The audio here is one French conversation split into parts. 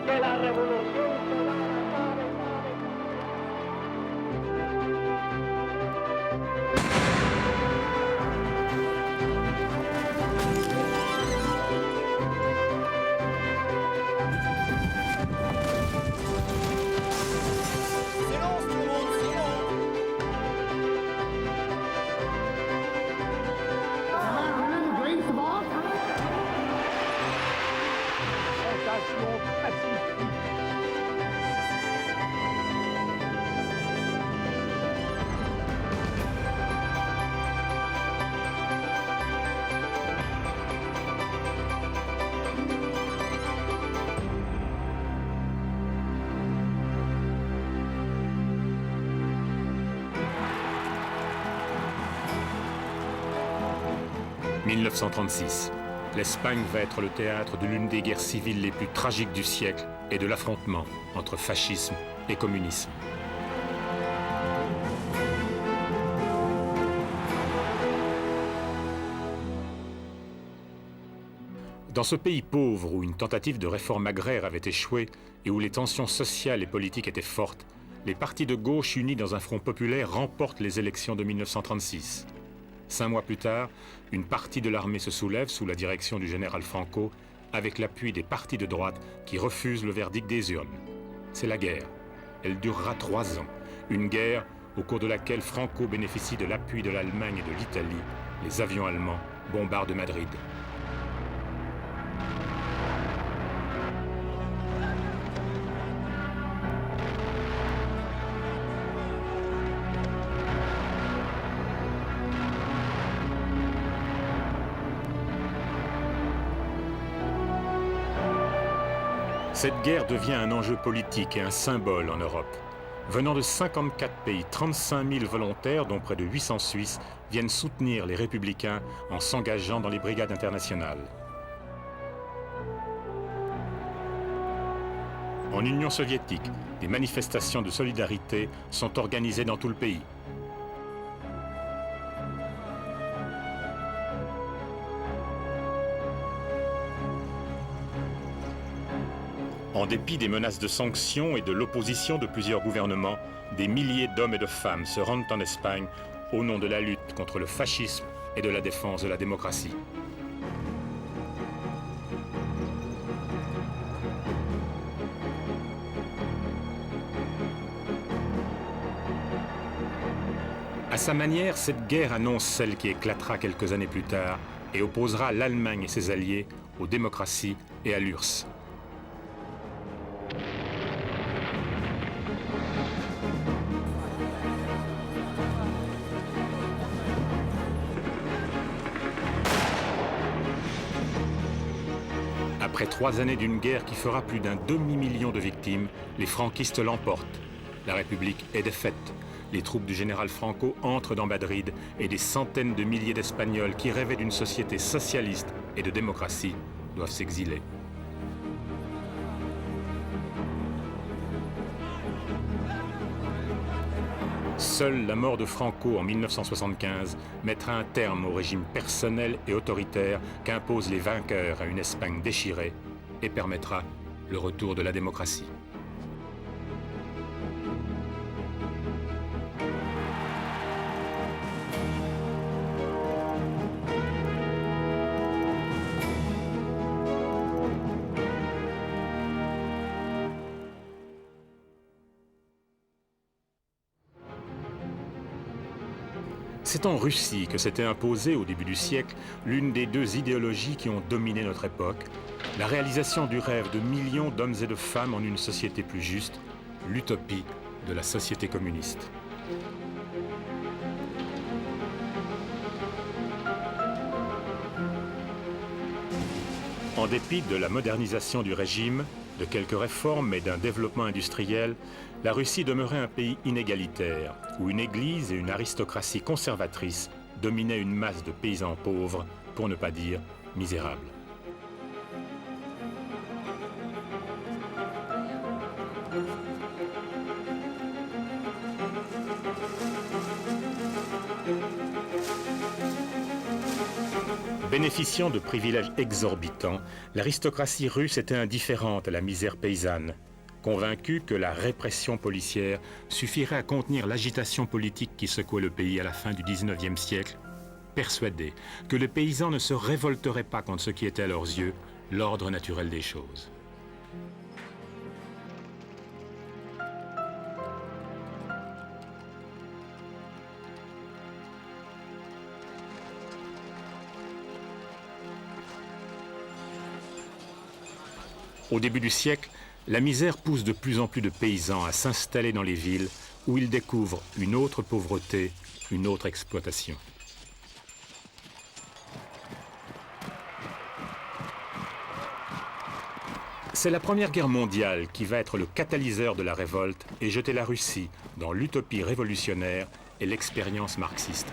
que la revolución cubana sabe. Silence tout le monde, silence. Sensation pacifique. « 1936. L'Espagne va être le théâtre de l'une des guerres civiles les plus tragiques du siècle et de l'affrontement entre fascisme et communisme. Dans ce pays pauvre où une tentative de réforme agraire avait échoué et où les tensions sociales et politiques étaient fortes, les partis de gauche unis dans un front populaire remportent les élections de 1936. 5 mois plus tard, une partie de l'armée se soulève sous la direction du général Franco, avec l'appui des partis de droite qui refusent le verdict des urnes. C'est la guerre. Elle durera 3 ans. Une guerre au cours de laquelle Franco bénéficie de l'appui de l'Allemagne et de l'Italie. Les avions allemands bombardent Madrid. Cette guerre devient un enjeu politique et un symbole en Europe. Venant de 54 pays, 35 000 volontaires, dont près de 800 Suisses, viennent soutenir les républicains en s'engageant dans les brigades internationales. En Union soviétique, des manifestations de solidarité sont organisées dans tout le pays. En dépit des menaces de sanctions et de l'opposition de plusieurs gouvernements, des milliers d'hommes et de femmes se rendent en Espagne au nom de la lutte contre le fascisme et de la défense de la démocratie. À sa manière, cette guerre annonce celle qui éclatera quelques années plus tard et opposera l'Allemagne et ses alliés aux démocraties et à l'URSS. Après 3 années d'une guerre qui fera plus d'un demi-million de victimes, les franquistes l'emportent. La République est défaite. Les troupes du général Franco entrent dans Madrid et des centaines de milliers d'Espagnols qui rêvaient d'une société socialiste et de démocratie doivent s'exiler. Seule la mort de Franco en 1975 mettra un terme au régime personnel et autoritaire qu'imposent les vainqueurs à une Espagne déchirée et permettra le retour de la démocratie. C'est en Russie que s'était imposée au début du siècle l'une des 2 idéologies qui ont dominé notre époque, la réalisation du rêve de millions d'hommes et de femmes en une société plus juste, l'utopie de la société communiste. En dépit de la modernisation du régime, de quelques réformes et d'un développement industriel, la Russie demeurait un pays inégalitaire, où une église et une aristocratie conservatrice dominaient une masse de paysans pauvres, pour ne pas dire misérables. Bénéficiant de privilèges exorbitants, l'aristocratie russe était indifférente à la misère paysanne, convaincue que la répression policière suffirait à contenir l'agitation politique qui secouait le pays à la fin du XIXe siècle, persuadée que les paysans ne se révolteraient pas contre ce qui était à leurs yeux l'ordre naturel des choses. Au début du siècle, la misère pousse de plus en plus de paysans à s'installer dans les villes où ils découvrent une autre pauvreté, une autre exploitation. C'est la Première Guerre mondiale qui va être le catalyseur de la révolte et jeter la Russie dans l'utopie révolutionnaire et l'expérience marxiste.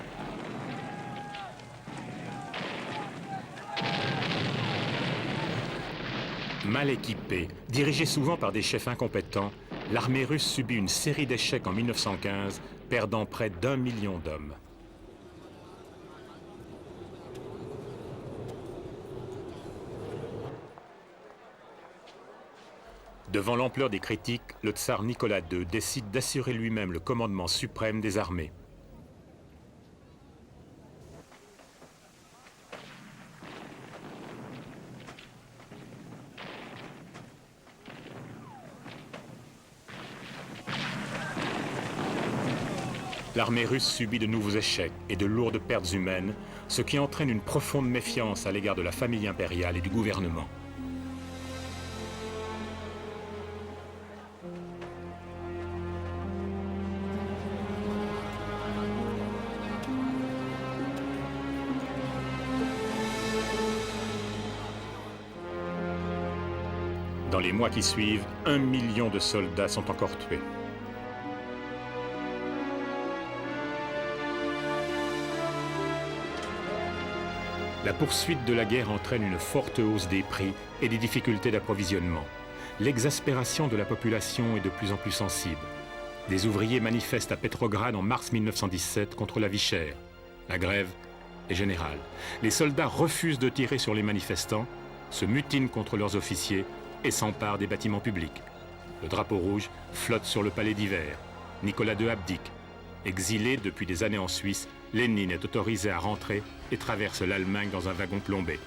Mal équipée, dirigée souvent par des chefs incompétents, l'armée russe subit une série d'échecs en 1915, perdant près d'1 million d'hommes. Devant l'ampleur des critiques, le tsar Nicolas II décide d'assurer lui-même le commandement suprême des armées. L'armée russe subit de nouveaux échecs et de lourdes pertes humaines, ce qui entraîne une profonde méfiance à l'égard de la famille impériale et du gouvernement. Dans les mois qui suivent, 1 million de soldats sont encore tués. La poursuite de la guerre entraîne une forte hausse des prix et des difficultés d'approvisionnement. L'exaspération de la population est de plus en plus sensible. Des ouvriers manifestent à Petrograd en mars 1917 contre la vie chère. La grève est générale. Les soldats refusent de tirer sur les manifestants, se mutinent contre leurs officiers et s'emparent des bâtiments publics. Le drapeau rouge flotte sur le palais d'hiver. Nicolas II abdique. Exilé depuis des années en Suisse, Lénine est autorisé à rentrer et traverse l'Allemagne dans un wagon plombé.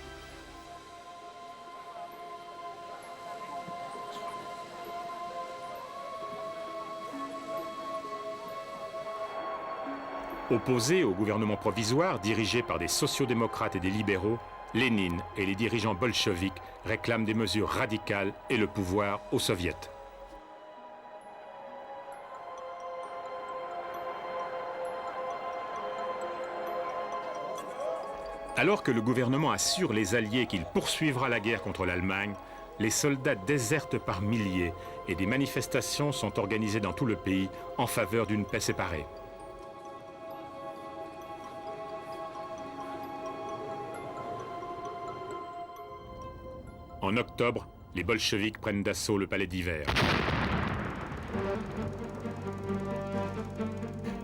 Opposé au gouvernement provisoire dirigé par des sociodémocrates et des libéraux, Lénine et les dirigeants bolcheviques réclament des mesures radicales et le pouvoir aux soviets. Alors que le gouvernement assure les Alliés qu'il poursuivra la guerre contre l'Allemagne, les soldats désertent par milliers et des manifestations sont organisées dans tout le pays en faveur d'une paix séparée. En octobre, les bolcheviks prennent d'assaut le palais d'hiver.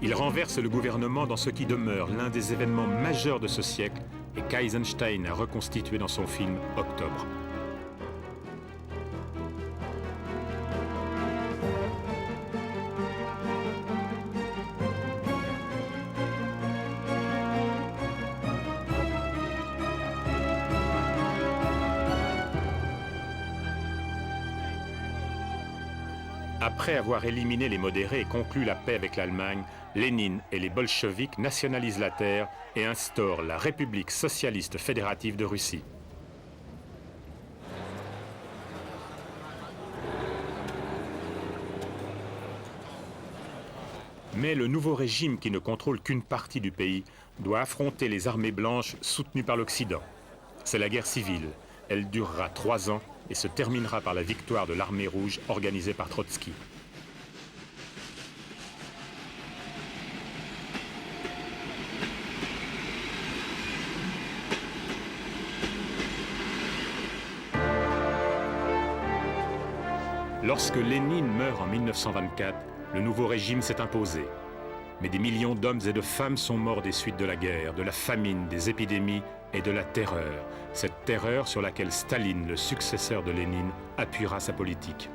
Ils renversent le gouvernement dans ce qui demeure l'un des événements majeurs de ce siècle et qu'Eisenstein a reconstitué dans son film Octobre. Après avoir éliminé les modérés et conclu la paix avec l'Allemagne, Lénine et les bolcheviks nationalisent la terre et instaurent la République socialiste fédérative de Russie. Mais le nouveau régime, qui ne contrôle qu'une partie du pays, doit affronter les armées blanches soutenues par l'Occident. C'est la guerre civile. Elle durera 3 ans et se terminera par la victoire de l'armée rouge organisée par Trotsky. Lorsque Lénine meurt en 1924, le nouveau régime s'est imposé. Mais des millions d'hommes et de femmes sont morts des suites de la guerre, de la famine, des épidémies et de la terreur, cette terreur sur laquelle Staline, le successeur de Lénine, appuiera sa politique.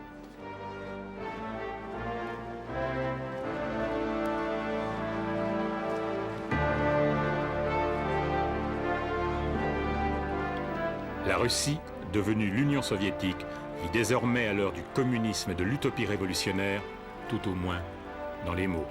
La Russie, devenue l'Union soviétique, vit désormais à l'heure du communisme et de l'utopie révolutionnaire, tout au moins dans les mots.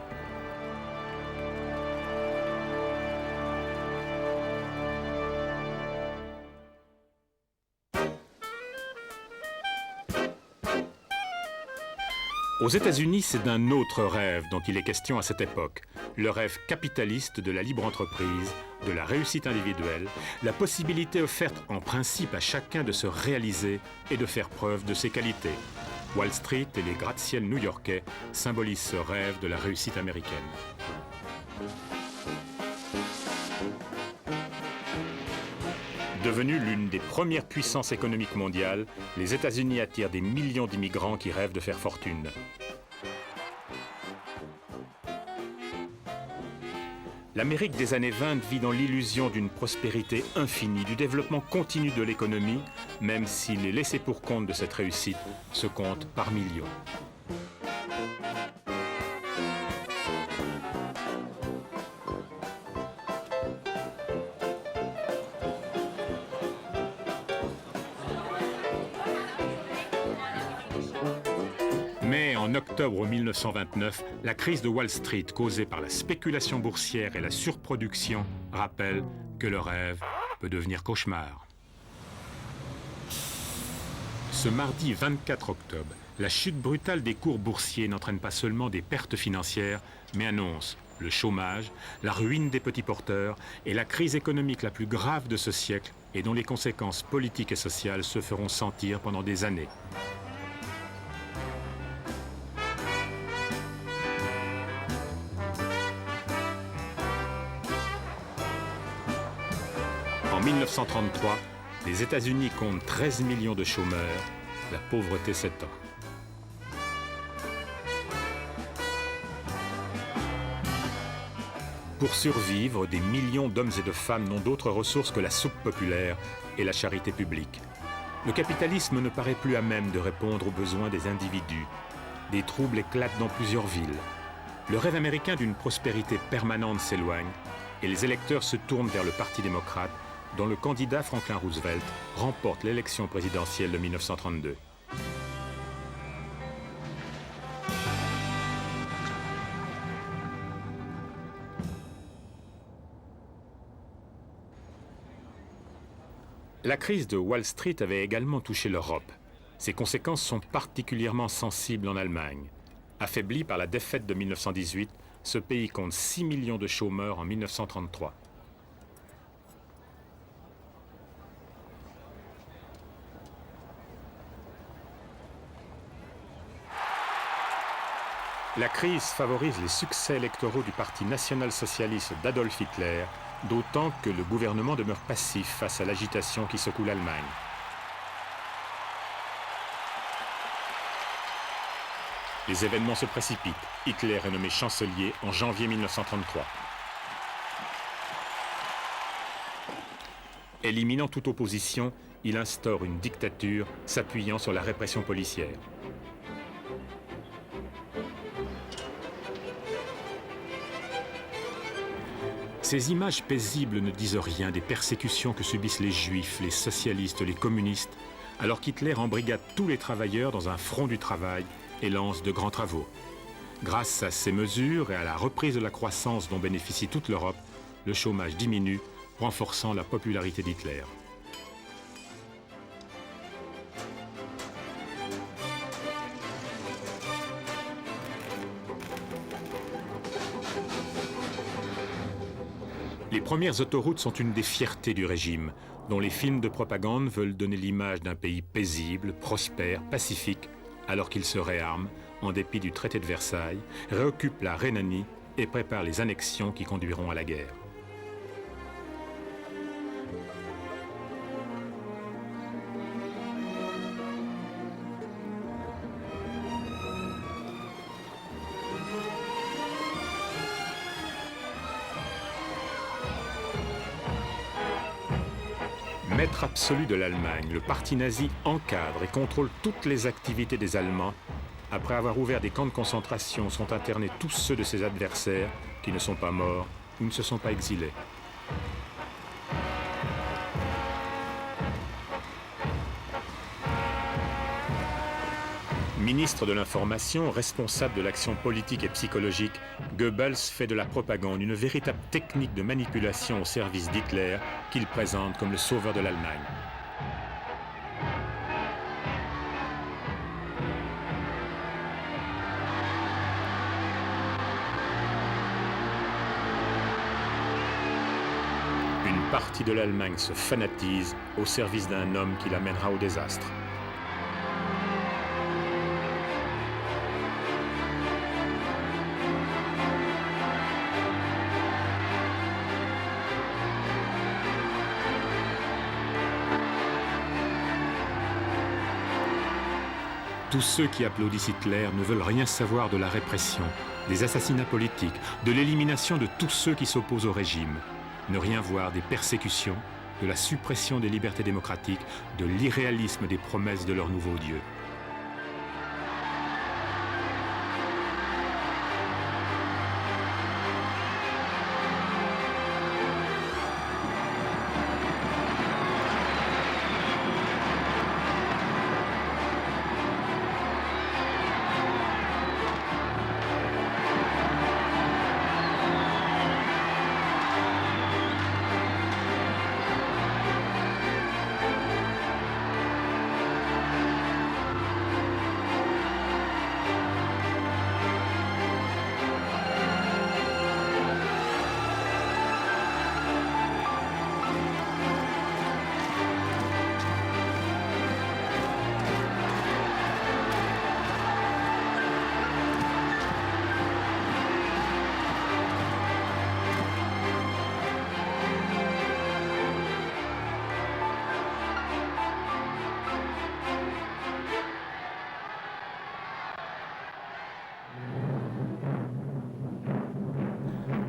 Aux États-Unis, c'est d'un autre rêve dont il est question à cette époque, le rêve capitaliste de la libre entreprise, de la réussite individuelle, la possibilité offerte en principe à chacun de se réaliser et de faire preuve de ses qualités. Wall Street et les gratte-ciels new-yorkais symbolisent ce rêve de la réussite américaine. Devenue l'une des premières puissances économiques mondiales, les États-Unis attirent des millions d'immigrants qui rêvent de faire fortune. L'Amérique des années 20 vit dans l'illusion d'une prospérité infinie, du développement continu de l'économie, même si les laissés pour compte de cette réussite se comptent par millions. Mais en octobre 1929, la crise de Wall Street causée par la spéculation boursière et la surproduction rappelle que le rêve peut devenir cauchemar. Ce mardi 24 octobre, la chute brutale des cours boursiers n'entraîne pas seulement des pertes financières, mais annonce le chômage, la ruine des petits porteurs et la crise économique la plus grave de ce siècle et dont les conséquences politiques et sociales se feront sentir pendant des années. En 1933, les États-Unis comptent 13 millions de chômeurs, la pauvreté s'étend. Pour survivre, des millions d'hommes et de femmes n'ont d'autres ressources que la soupe populaire et la charité publique. Le capitalisme ne paraît plus à même de répondre aux besoins des individus. Des troubles éclatent dans plusieurs villes. Le rêve américain d'une prospérité permanente s'éloigne et les électeurs se tournent vers le Parti démocrate, dont le candidat Franklin Roosevelt remporte l'élection présidentielle de 1932. La crise de Wall Street avait également touché l'Europe. Ses conséquences sont particulièrement sensibles en Allemagne. Affaibli par la défaite de 1918, ce pays compte 6 millions de chômeurs en 1933. La crise favorise les succès électoraux du Parti national-socialiste d'Adolf Hitler, d'autant que le gouvernement demeure passif face à l'agitation qui secoue l'Allemagne. Les événements se précipitent. Hitler est nommé chancelier en janvier 1933. Éliminant toute opposition, il instaure une dictature s'appuyant sur la répression policière. Ces images paisibles ne disent rien des persécutions que subissent les juifs, les socialistes, les communistes, alors qu'Hitler embrigade tous les travailleurs dans un front du travail et lance de grands travaux. Grâce à ces mesures et à la reprise de la croissance dont bénéficie toute l'Europe, le chômage diminue, renforçant la popularité d'Hitler. Les premières autoroutes sont une des fiertés du régime, dont les films de propagande veulent donner l'image d'un pays paisible, prospère, pacifique, alors qu'il se réarme, en dépit du traité de Versailles, réoccupe la Rhénanie et prépare les annexions qui conduiront à la guerre. Maître absolu de l'Allemagne, le parti nazi encadre et contrôle toutes les activités des Allemands. Après avoir ouvert des camps de concentration, sont internés tous ceux de ses adversaires qui ne sont pas morts ou ne se sont pas exilés. Ministre de l'information, responsable de l'action politique et psychologique, Goebbels fait de la propagande une véritable technique de manipulation au service d'Hitler qu'il présente comme le sauveur de l'Allemagne. Une partie de l'Allemagne se fanatise au service d'un homme qui l'amènera au désastre. Tous ceux qui applaudissent Hitler ne veulent rien savoir de la répression, des assassinats politiques, de l'élimination de tous ceux qui s'opposent au régime. Ne rien voir des persécutions, de la suppression des libertés démocratiques, de l'irréalisme des promesses de leur nouveau Dieu.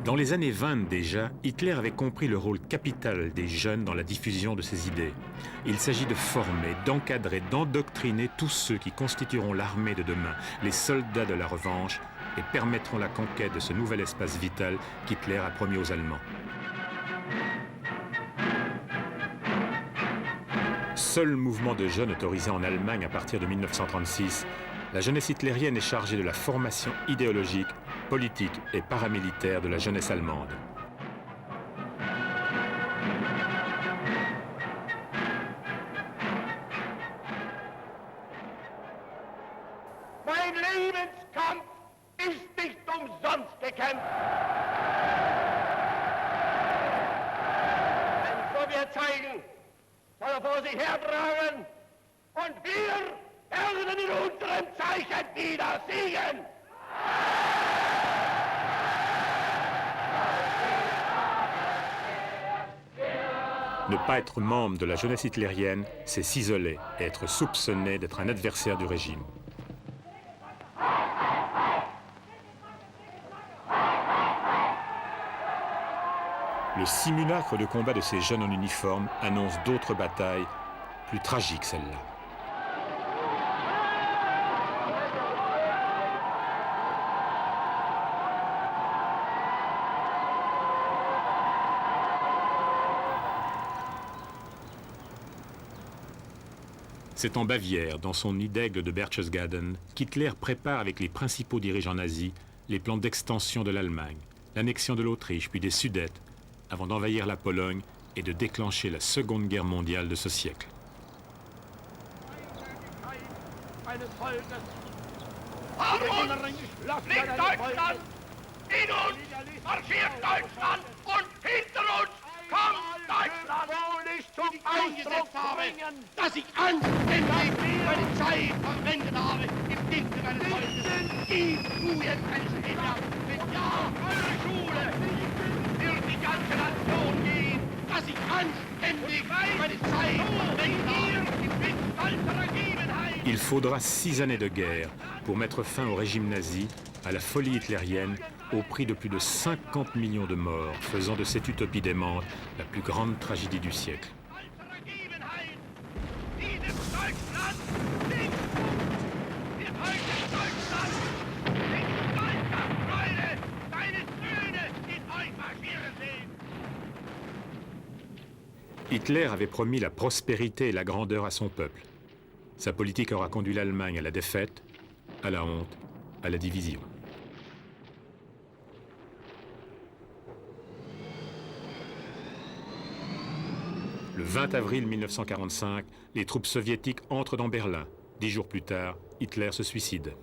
Dans les années 20 déjà, Hitler avait compris le rôle capital des jeunes dans la diffusion de ses idées. Il s'agit de former, d'encadrer, d'endoctriner tous ceux qui constitueront l'armée de demain, les soldats de la revanche, et permettront la conquête de ce nouvel espace vital qu'Hitler a promis aux Allemands. Seul mouvement de jeunes autorisé en Allemagne à partir de 1936, la jeunesse hitlérienne est chargée de la formation idéologique, politique et paramilitaire de la jeunesse allemande. Mein Lebenskampf ist nicht umsonst gekämpft. Ein Sowjetzeichen soll vor sich hertragen und wir werden in unserem Zeichen wieder siegen. Ne pas être membre de la jeunesse hitlérienne, c'est s'isoler et être soupçonné d'être un adversaire du régime. Le simulacre de combat de ces jeunes en uniforme annonce d'autres batailles, plus tragiques celles-là. C'est en Bavière, dans son nid d'aigle de Berchtesgaden, qu'Hitler prépare avec les principaux dirigeants nazis les plans d'extension de l'Allemagne, l'annexion de l'Autriche puis des Sudètes, avant d'envahir la Pologne et de déclencher la Seconde Guerre mondiale de ce siècle. Liegt Deutschland! In uns marschiert Deutschland und hinter uns kommt Deutschland! Zum Ausdruck bringen, dass ich anständig meine Zeit verwendet habe im Dienste meines Volkes. Gib du jetzt eine Stimme ab, wenn ja, eure Schule wird die ganze Nation gehen, dass ich anständig meine Zeit verwendet habe im Dienst alter Ergebenheit. Il faudra 6 années de guerre pour mettre fin au régime nazi, à la folie hitlérienne, au prix de plus de 50 millions de morts, faisant de cette utopie démente la plus grande tragédie du siècle. Alter Ergebenheit! Hitler avait promis la prospérité et la grandeur à son peuple. Sa politique aura conduit l'Allemagne à la défaite, à la honte, à la division. Le 20 avril 1945, les troupes soviétiques entrent dans Berlin. 10 jours plus tard, Hitler se suicide.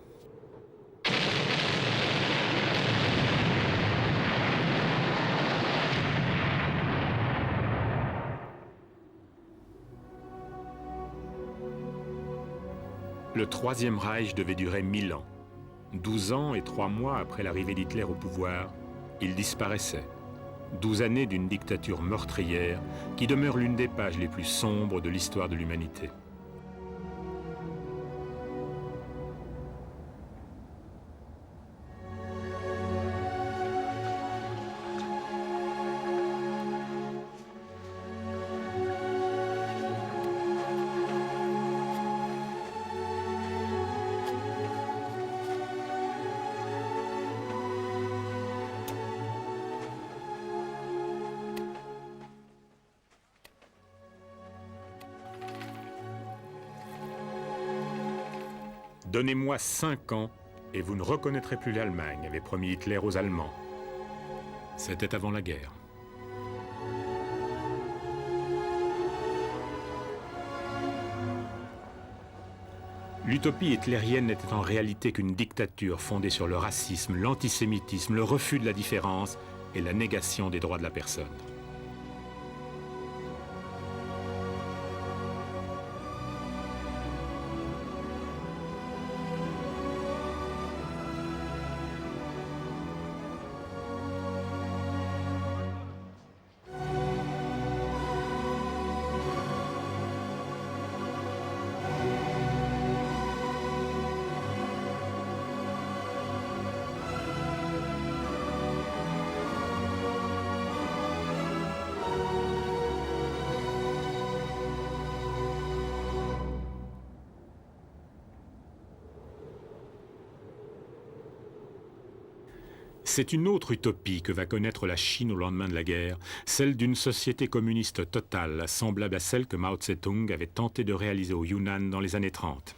Le Troisième Reich devait durer 1000 ans. 12 ans et 3 mois après l'arrivée d'Hitler au pouvoir, il disparaissait. 12 années d'une dictature meurtrière qui demeure l'une des pages les plus sombres de l'histoire de l'humanité. Donnez-moi 5 ans et vous ne reconnaîtrez plus l'Allemagne, avait promis Hitler aux Allemands. C'était avant la guerre. L'utopie hitlérienne n'était en réalité qu'une dictature fondée sur le racisme, l'antisémitisme, le refus de la différence et la négation des droits de la personne. C'est une autre utopie que va connaître la Chine au lendemain de la guerre, celle d'une société communiste totale, semblable à celle que Mao Tse-tung avait tenté de réaliser au Yunnan dans les années 30.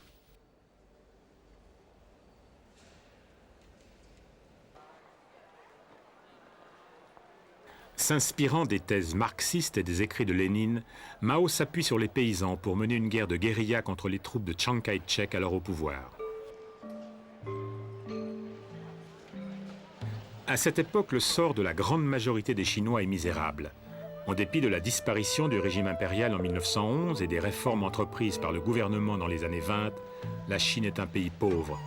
S'inspirant des thèses marxistes et des écrits de Lénine, Mao s'appuie sur les paysans pour mener une guerre de guérilla contre les troupes de Chiang Kai-shek alors au pouvoir. À cette époque, le sort de la grande majorité des Chinois est misérable. En dépit de la disparition du régime impérial en 1911 et des réformes entreprises par le gouvernement dans les années 20, la Chine est un pays pauvre,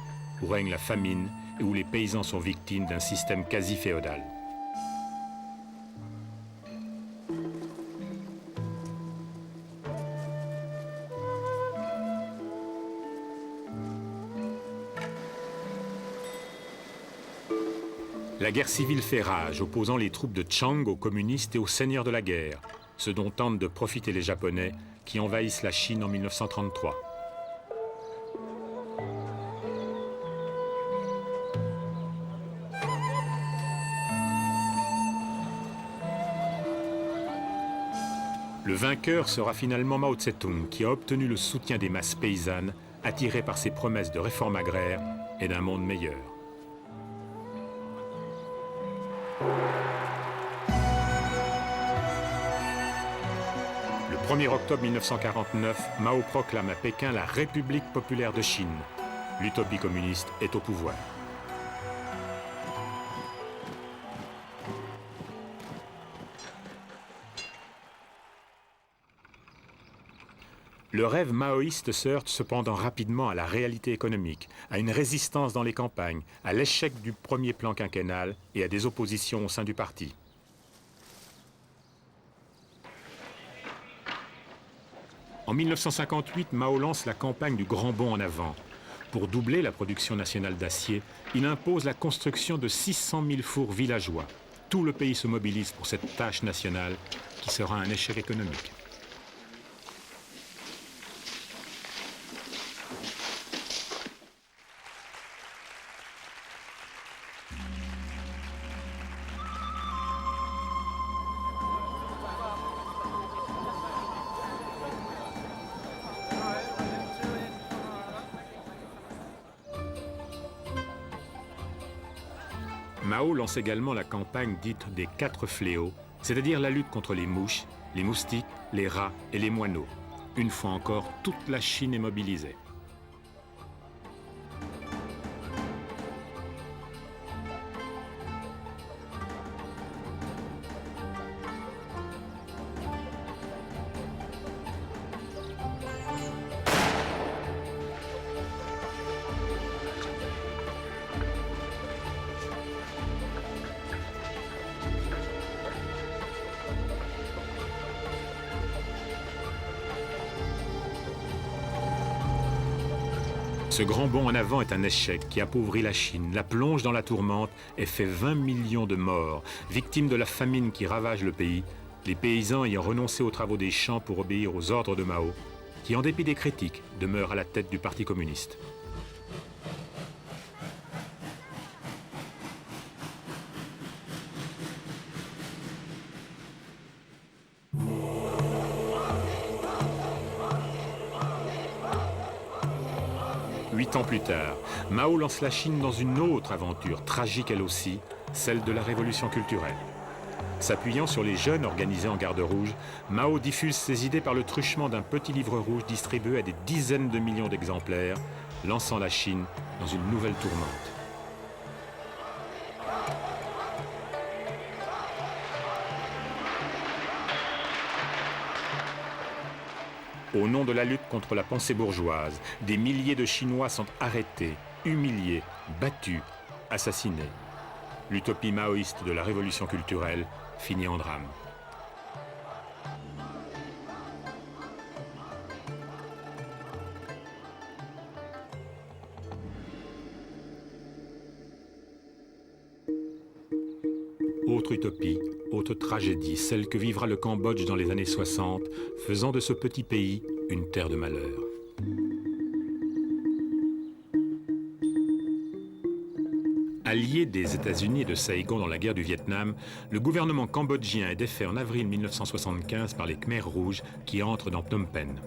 où règne la famine et où les paysans sont victimes d'un système quasi féodal. La guerre civile fait rage, opposant les troupes de Chiang aux communistes et aux seigneurs de la guerre, ce dont tentent de profiter les Japonais qui envahissent la Chine en 1933. Le vainqueur sera finalement Mao Tse-tung, qui a obtenu le soutien des masses paysannes, attirées par ses promesses de réforme agraire et d'un monde meilleur. Le 1er octobre 1949, Mao proclame à Pékin la République populaire de Chine. L'utopie communiste est au pouvoir. Le rêve maoïste se heurte cependant rapidement à la réalité économique, à une résistance dans les campagnes, à l'échec du premier plan quinquennal et à des oppositions au sein du parti. En 1958, Mao lance la campagne du Grand Bond en avant. Pour doubler la production nationale d'acier, il impose la construction de 600 000 fours villageois. Tout le pays se mobilise pour cette tâche nationale qui sera un échec économique. Mao lance également la campagne dite des 4 fléaux, c'est-à-dire la lutte contre les mouches, les moustiques, les rats et les moineaux. Une fois encore, toute la Chine est mobilisée. Ce grand bond en avant est un échec qui appauvrit la Chine, la plonge dans la tourmente et fait 20 millions de morts, victimes de la famine qui ravage le pays, les paysans ayant renoncé aux travaux des champs pour obéir aux ordres de Mao, qui en dépit des critiques demeure à la tête du Parti communiste. Huit ans plus tard, Mao lance la Chine dans une autre aventure, tragique elle aussi, celle de la révolution culturelle. S'appuyant sur les jeunes organisés en garde rouge, Mao diffuse ses idées par le truchement d'un petit livre rouge distribué à des dizaines de millions d'exemplaires, lançant la Chine dans une nouvelle tourmente. Au nom de la lutte contre la pensée bourgeoise, des milliers de Chinois sont arrêtés, humiliés, battus, assassinés. L'utopie maoïste de la révolution culturelle finit en drame. Autre utopie, autre tragédie, celle que vivra le Cambodge dans les années 60, faisant de ce petit pays une terre de malheur. Allié des États-Unis et de Saigon dans la guerre du Vietnam, le gouvernement cambodgien est défait en avril 1975 par les Khmers rouges qui entrent dans Phnom Penh.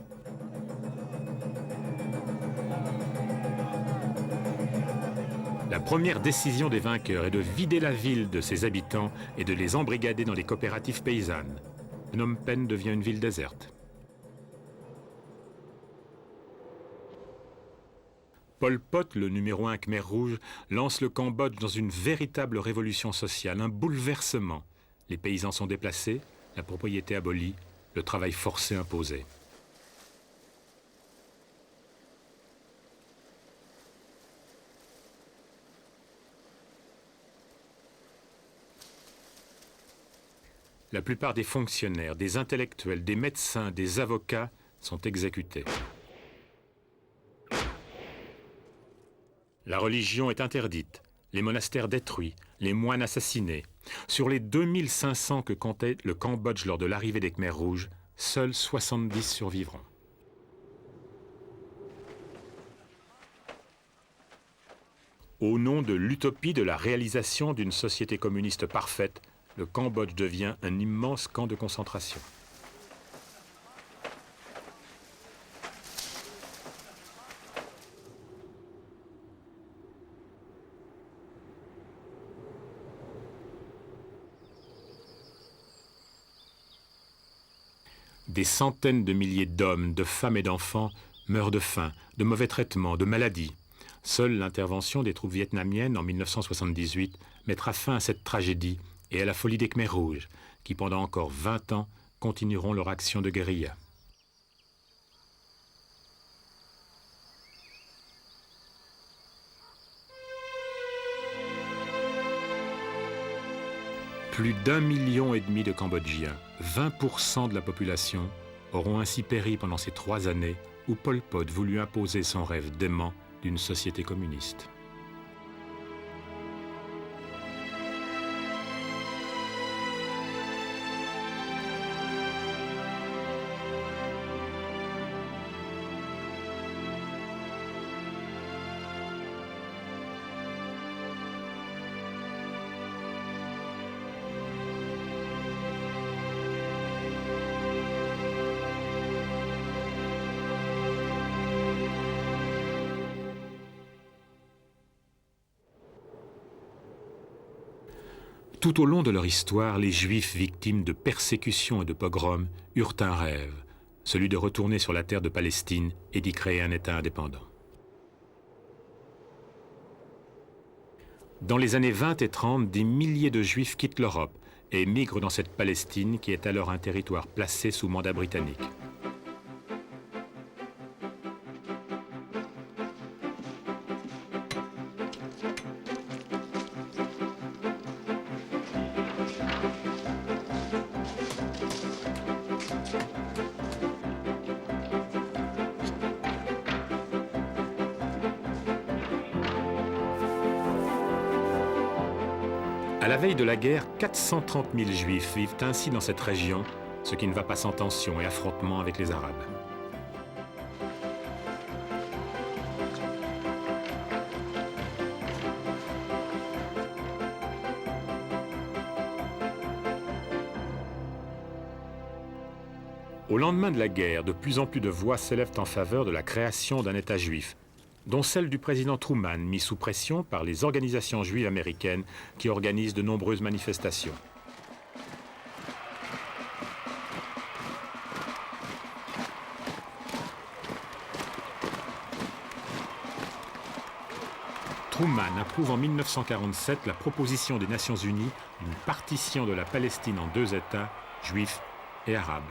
La première décision des vainqueurs est de vider la ville de ses habitants et de les embrigader dans les coopératives paysannes. Phnom Penh devient une ville déserte. Pol Pot, le numéro 1 Khmer rouge, lance le Cambodge dans une véritable révolution sociale, un bouleversement. Les paysans sont déplacés, la propriété abolie, le travail forcé imposé. La plupart des fonctionnaires, des intellectuels, des médecins, des avocats sont exécutés. La religion est interdite, les monastères détruits, les moines assassinés. Sur les 2500 que comptait le Cambodge lors de l'arrivée des Khmers rouges, seuls 70 survivront. Au nom de l'utopie de la réalisation d'une société communiste parfaite, le Cambodge devient un immense camp de concentration. Des centaines de milliers d'hommes, de femmes et d'enfants meurent de faim, de mauvais traitements, de maladies. Seule l'intervention des troupes vietnamiennes en 1978 mettra fin à cette tragédie et à la folie des Khmers rouges, qui pendant encore 20 ans continueront leur action de guérilla. Plus d'1,5 million de Cambodgiens, 20% de la population, auront ainsi péri pendant ces 3 années où Pol Pot voulut imposer son rêve dément d'une société communiste. Tout au long de leur histoire, les Juifs victimes de persécutions et de pogroms eurent un rêve, celui de retourner sur la terre de Palestine et d'y créer un État indépendant. Dans les années 20 et 30, des milliers de Juifs quittent l'Europe et migrent dans cette Palestine qui est alors un territoire placé sous mandat britannique. À la veille de la guerre, 430 000 Juifs vivent ainsi dans cette région, ce qui ne va pas sans tension et affrontements avec les Arabes. Au lendemain de la guerre, de plus en plus de voix s'élèvent en faveur de la création d'un État juif, dont celle du président Truman, mis sous pression par les organisations juives américaines qui organisent de nombreuses manifestations. Truman approuve en 1947 la proposition des Nations Unies d'une partition de la Palestine en 2 États, juifs et arabes.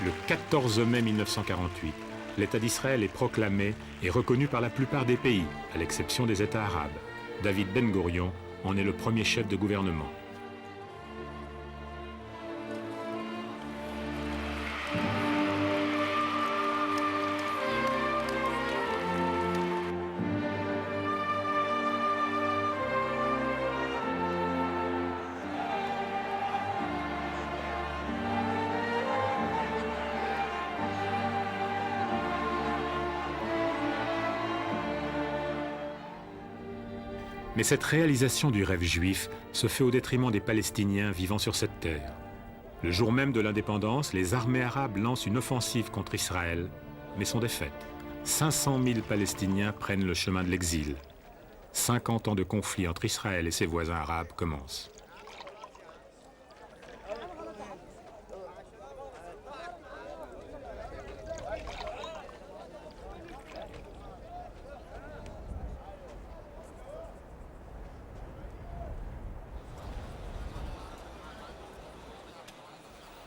Le 14 mai 1948, l'État d'Israël est proclamé et reconnu par la plupart des pays, à l'exception des États arabes. David Ben-Gourion en est le premier chef de gouvernement. Mais cette réalisation du rêve juif se fait au détriment des Palestiniens vivant sur cette terre. Le jour même de l'indépendance, les armées arabes lancent une offensive contre Israël, mais sont défaites. 500 000 Palestiniens prennent le chemin de l'exil. 50 ans de conflit entre Israël et ses voisins arabes commencent.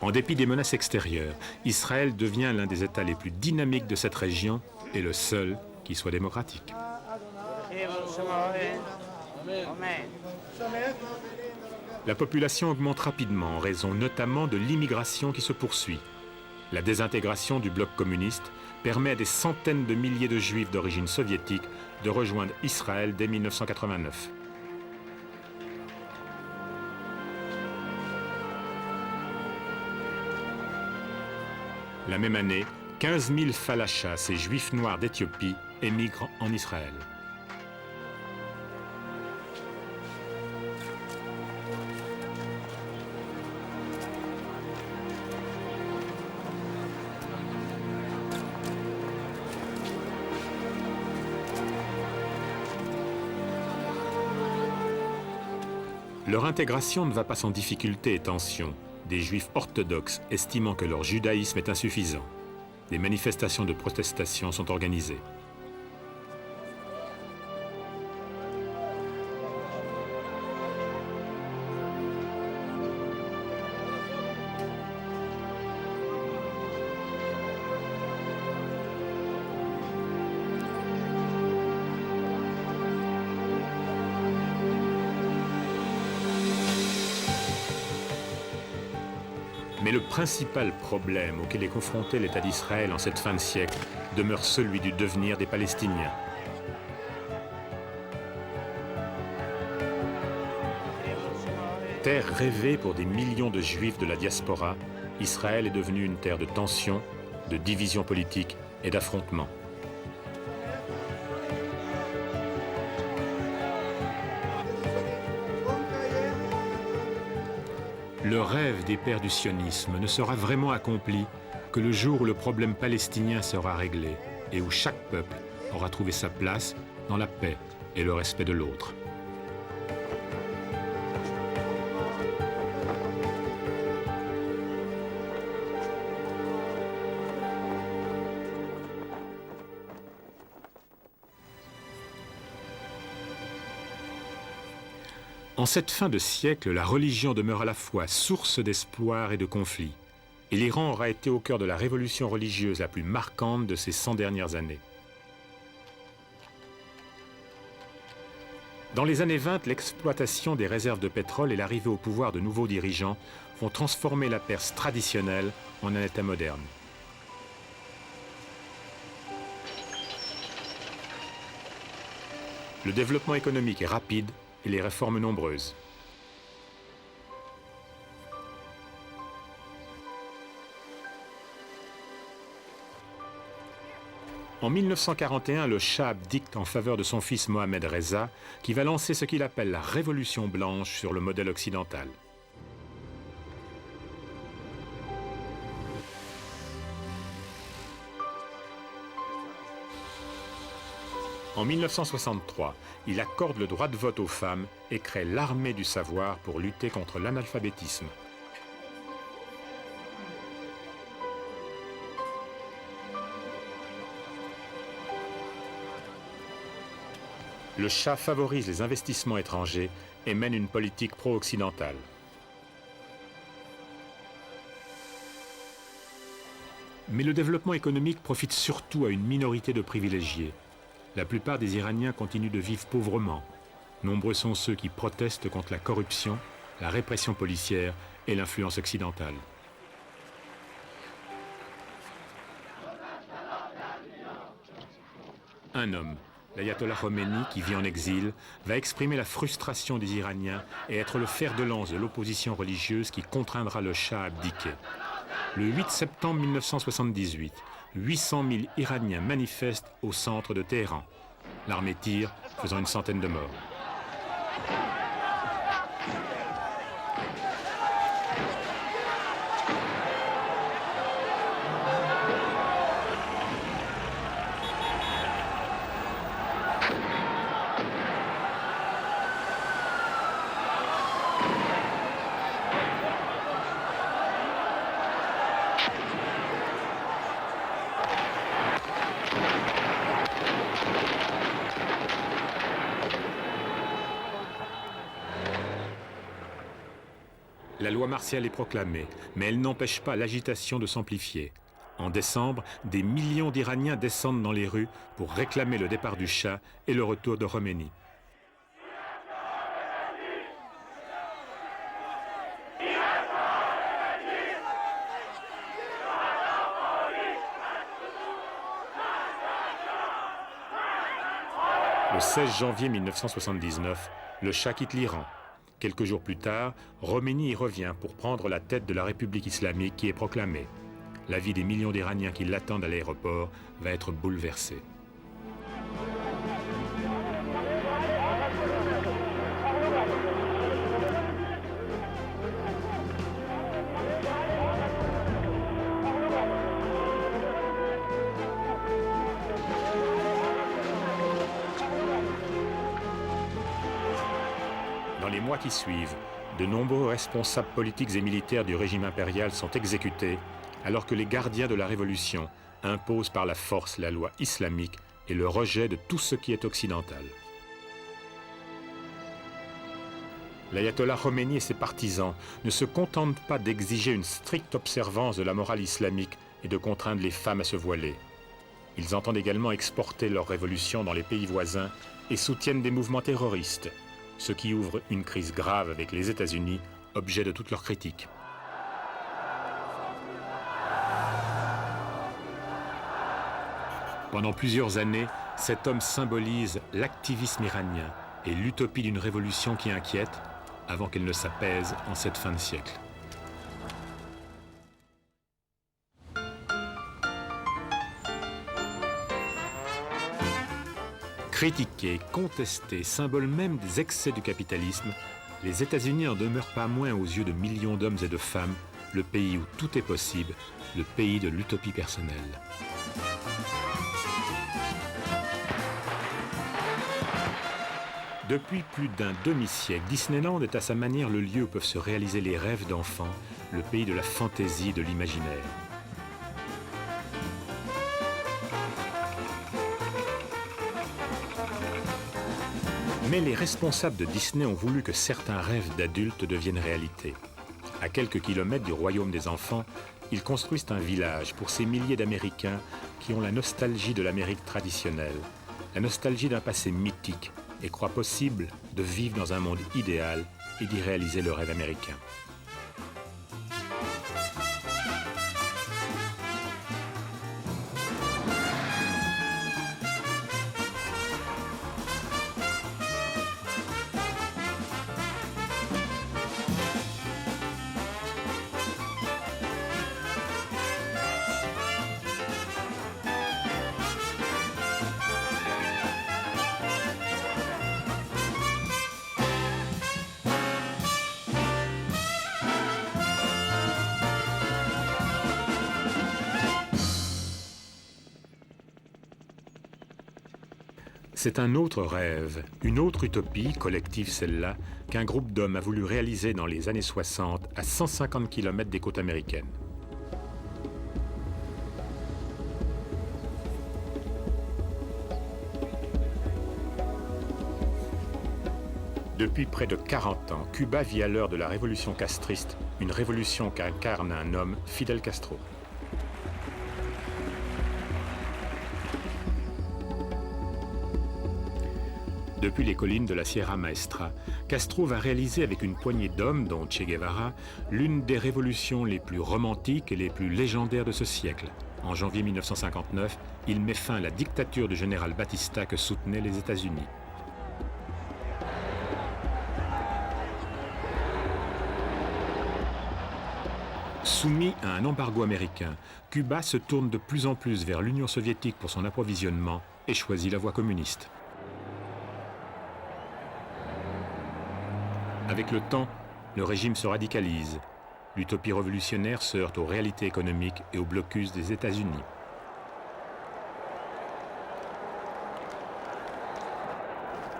En dépit des menaces extérieures, Israël devient l'un des États les plus dynamiques de cette région et le seul qui soit démocratique. La population augmente rapidement en raison notamment de l'immigration qui se poursuit. La désintégration du bloc communiste permet à des centaines de milliers de Juifs d'origine soviétique de rejoindre Israël dès 1989. La même année, 15 000 falachas, ces Juifs noirs d'Éthiopie, émigrent en Israël. Leur intégration ne va pas sans difficulté et tension, des Juifs orthodoxes estimant que leur judaïsme est insuffisant. Des manifestations de protestation sont organisées. Mais le principal problème auquel est confronté l'État d'Israël en cette fin de siècle demeure celui du devenir des Palestiniens. Terre rêvée pour des millions de Juifs de la diaspora, Israël est devenu une terre de tension, de division politique et d'affrontements. Le rêve des pères du sionisme ne sera vraiment accompli que le jour où le problème palestinien sera réglé et où chaque peuple aura trouvé sa place dans la paix et le respect de l'autre. En cette fin de siècle, la religion demeure à la fois source d'espoir et de conflit. Et l'Iran aura été au cœur de la révolution religieuse la plus marquante de ces 100 dernières années. Dans les années 20, l'exploitation des réserves de pétrole et l'arrivée au pouvoir de nouveaux dirigeants vont transformer la Perse traditionnelle en un État moderne. Le développement économique est rapide et les réformes nombreuses. En 1941, le Shah abdique en faveur de son fils Mohammad Reza, qui va lancer ce qu'il appelle la Révolution blanche sur le modèle occidental. En 1963, il accorde le droit de vote aux femmes et crée l'armée du savoir pour lutter contre l'analphabétisme. Le Shah favorise les investissements étrangers et mène une politique pro-occidentale. Mais le développement économique profite surtout à une minorité de privilégiés. La plupart des Iraniens continuent de vivre pauvrement. Nombreux sont ceux qui protestent contre la corruption, la répression policière et l'influence occidentale. Un homme, l'ayatollah Khomeini, qui vit en exil, va exprimer la frustration des Iraniens et être le fer de lance de l'opposition religieuse qui contraindra le Shah à abdiquer. Le 8 septembre 1978, 800 000 Iraniens manifestent au centre de Téhéran. L'armée tire, faisant une centaine de morts. La loi martiale est proclamée, mais elle n'empêche pas l'agitation de s'amplifier. En décembre, des millions d'Iraniens descendent dans les rues pour réclamer le départ du Shah et le retour de Khomeini. Le 16 janvier 1979, le Shah quitte l'Iran. Quelques jours plus tard, Khomeini y revient pour prendre la tête de la République islamique qui est proclamée. La vie des millions d'Iraniens qui l'attendent à l'aéroport va être bouleversée. Dans les mois qui suivent, de nombreux responsables politiques et militaires du régime impérial sont exécutés, alors que les gardiens de la révolution imposent par la force la loi islamique et le rejet de tout ce qui est occidental. L'ayatollah Khomeini et ses partisans ne se contentent pas d'exiger une stricte observance de la morale islamique et de contraindre les femmes à se voiler. Ils entendent également exporter leur révolution dans les pays voisins et soutiennent des mouvements terroristes, ce qui ouvre une crise grave avec les États-Unis, objet de toutes leurs critiques. Pendant plusieurs années, cet homme symbolise l'activisme iranien et l'utopie d'une révolution qui inquiète, avant qu'elle ne s'apaise en cette fin de siècle. Critiqués, contestés, symbole même des excès du capitalisme, les États-Unis n'en demeurent pas moins aux yeux de millions d'hommes et de femmes le pays où tout est possible, le pays de l'utopie personnelle. Depuis plus d'un demi-siècle, Disneyland est à sa manière le lieu où peuvent se réaliser les rêves d'enfants, le pays de la fantaisie et de l'imaginaire. Mais les responsables de Disney ont voulu que certains rêves d'adultes deviennent réalité. À quelques kilomètres du royaume des enfants, ils construisent un village pour ces milliers d'Américains qui ont la nostalgie de l'Amérique traditionnelle, la nostalgie d'un passé mythique, et croient possible de vivre dans un monde idéal et d'y réaliser le rêve américain. C'est un autre rêve, une autre utopie, collective celle-là, qu'un groupe d'hommes a voulu réaliser dans les années 60 à 150 km des côtes américaines. Depuis près de 40 ans, Cuba vit à l'heure de la révolution castriste, une révolution qu'incarne un homme, Fidel Castro. Depuis les collines de la Sierra Maestra, Castro va réaliser avec une poignée d'hommes, dont Che Guevara, l'une des révolutions les plus romantiques et les plus légendaires de ce siècle. En janvier 1959, il met fin à la dictature du général Batista que soutenaient les États-Unis. Soumis à un embargo américain, Cuba se tourne de plus en plus vers l'Union soviétique pour son approvisionnement et choisit la voie communiste. Avec le temps, le régime se radicalise. L'utopie révolutionnaire se heurte aux réalités économiques et au blocus des États-Unis.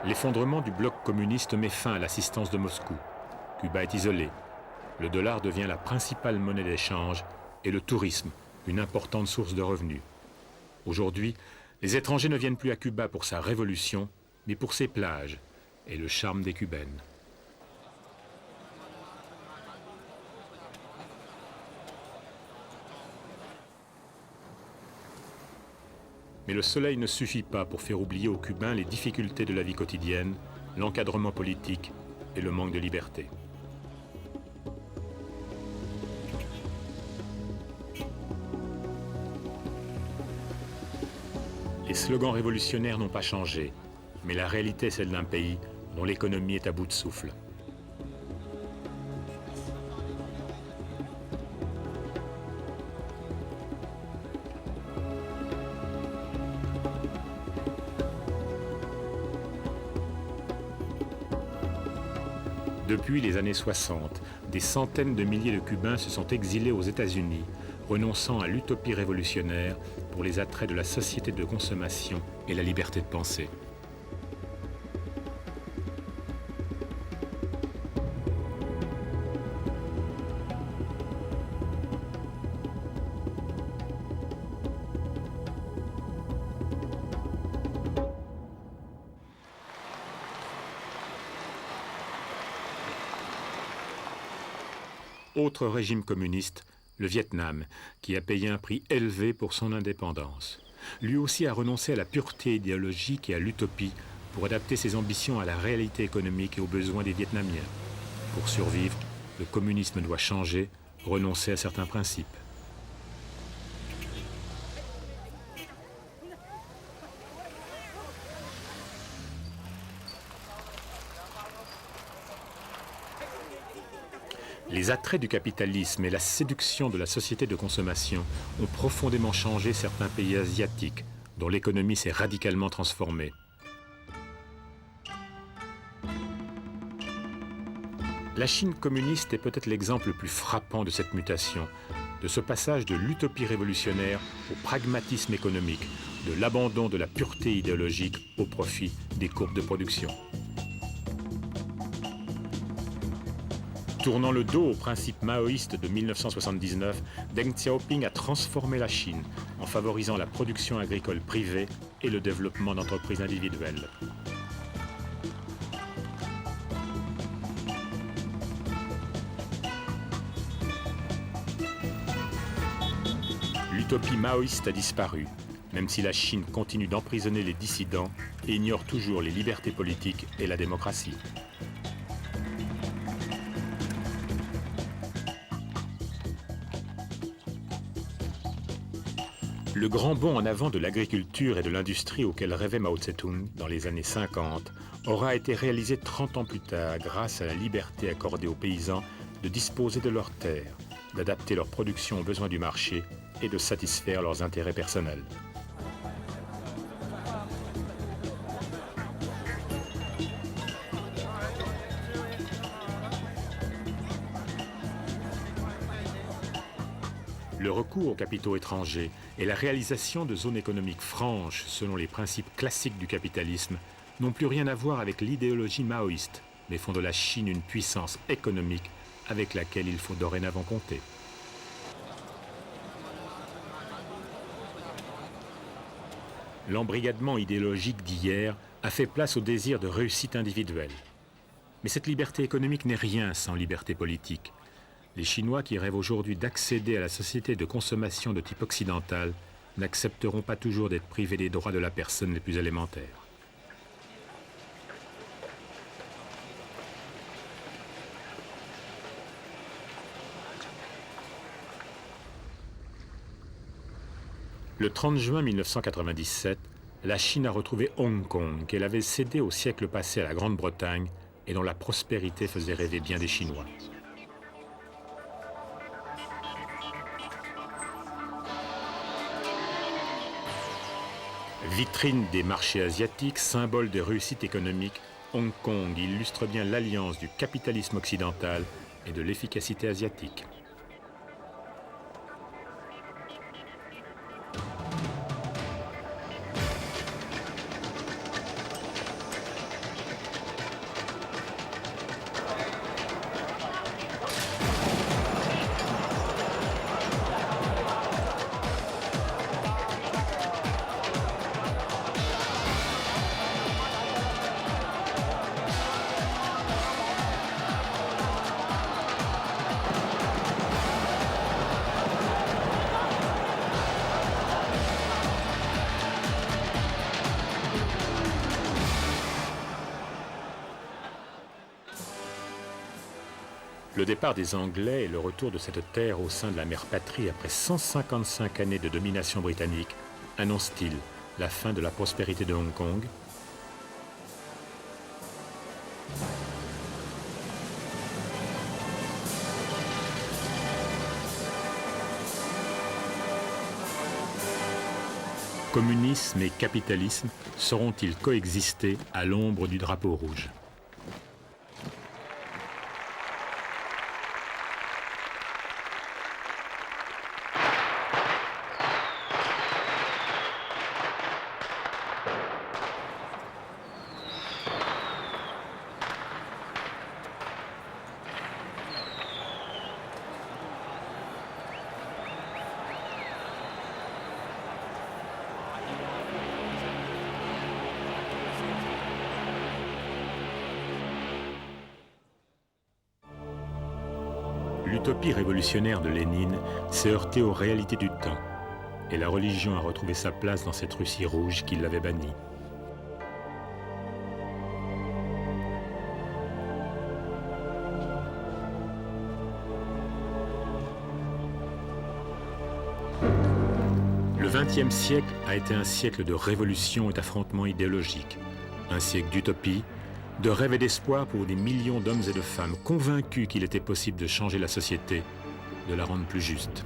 L'effondrement du bloc communiste met fin à l'assistance de Moscou. Cuba est isolé. Le dollar devient la principale monnaie d'échange et le tourisme, une importante source de revenus. Aujourd'hui, les étrangers ne viennent plus à Cuba pour sa révolution, mais pour ses plages et le charme des Cubaines. Mais le soleil ne suffit pas pour faire oublier aux Cubains les difficultés de la vie quotidienne, l'encadrement politique et le manque de liberté. Les slogans révolutionnaires n'ont pas changé, mais la réalité est celle d'un pays dont l'économie est à bout de souffle. Depuis les années 60, des centaines de milliers de Cubains se sont exilés aux États-Unis, renonçant à l'utopie révolutionnaire pour les attraits de la société de consommation et la liberté de penser. Autre régime communiste, le Vietnam, qui a payé un prix élevé pour son indépendance. Lui aussi a renoncé à la pureté idéologique et à l'utopie pour adapter ses ambitions à la réalité économique et aux besoins des Vietnamiens. Pour survivre, le communisme doit changer, renoncer à certains principes. Les attraits du capitalisme et la séduction de la société de consommation ont profondément changé certains pays asiatiques, dont l'économie s'est radicalement transformée. La Chine communiste est peut-être l'exemple le plus frappant de cette mutation, de ce passage de l'utopie révolutionnaire au pragmatisme économique, de l'abandon de la pureté idéologique au profit des courbes de production. Tournant le dos au principe maoïste de 1979, Deng Xiaoping a transformé la Chine en favorisant la production agricole privée et le développement d'entreprises individuelles. L'utopie maoïste a disparu, même si la Chine continue d'emprisonner les dissidents et ignore toujours les libertés politiques et la démocratie. Le grand bond en avant de l'agriculture et de l'industrie auquel rêvait Mao Tse-tung dans les années 50 aura été réalisé 30 ans plus tard grâce à la liberté accordée aux paysans de disposer de leurs terres, d'adapter leur production aux besoins du marché et de satisfaire leurs intérêts personnels. Le recours aux capitaux étrangers et la réalisation de zones économiques franches selon les principes classiques du capitalisme n'ont plus rien à voir avec l'idéologie maoïste, mais font de la Chine une puissance économique avec laquelle il faut dorénavant compter. L'embrigadement idéologique d'hier a fait place au désir de réussite individuelle. Mais cette liberté économique n'est rien sans liberté politique. Les Chinois qui rêvent aujourd'hui d'accéder à la société de consommation de type occidental n'accepteront pas toujours d'être privés des droits de la personne les plus élémentaires. Le 30 juin 1997, la Chine a retrouvé Hong Kong qu'elle avait cédé au siècle passé à la Grande-Bretagne et dont la prospérité faisait rêver bien des Chinois. Vitrine des marchés asiatiques, symbole de réussite économique, Hong Kong illustre bien l'alliance du capitalisme occidental et de l'efficacité asiatique. Le départ des Anglais et le retour de cette terre au sein de la mère patrie après 155 années de domination britannique annoncent-ils la fin de la prospérité de Hong Kong ? Communisme et capitalisme sauront-ils coexister à l'ombre du drapeau rouge ? L'utopie révolutionnaire de Lénine s'est heurtée aux réalités du temps, et la religion a retrouvé sa place dans cette Russie rouge qui l'avait bannie. Le XXe siècle a été un siècle de révolution et d'affrontements idéologiques, un siècle d'utopie, de rêves et d'espoir pour des millions d'hommes et de femmes convaincus qu'il était possible de changer la société, de la rendre plus juste.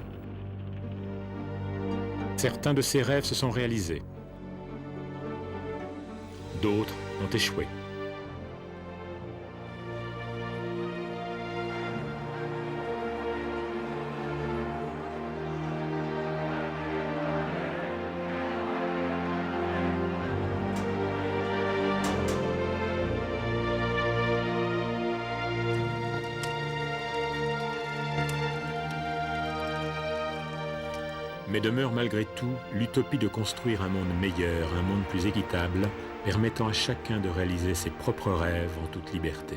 Certains de ces rêves se sont réalisés. D'autres ont échoué. mais demeure malgré tout l'utopie de construire un monde meilleur, un monde plus équitable, permettant à chacun de réaliser ses propres rêves en toute liberté.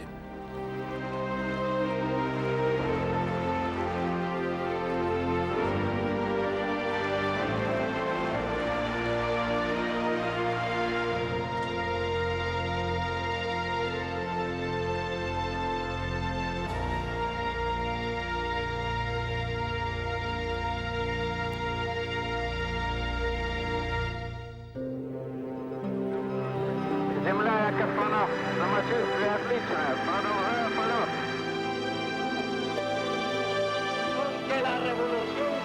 Земля як астронавт, самочувствие отличное, продолжаю полет. Que la revolución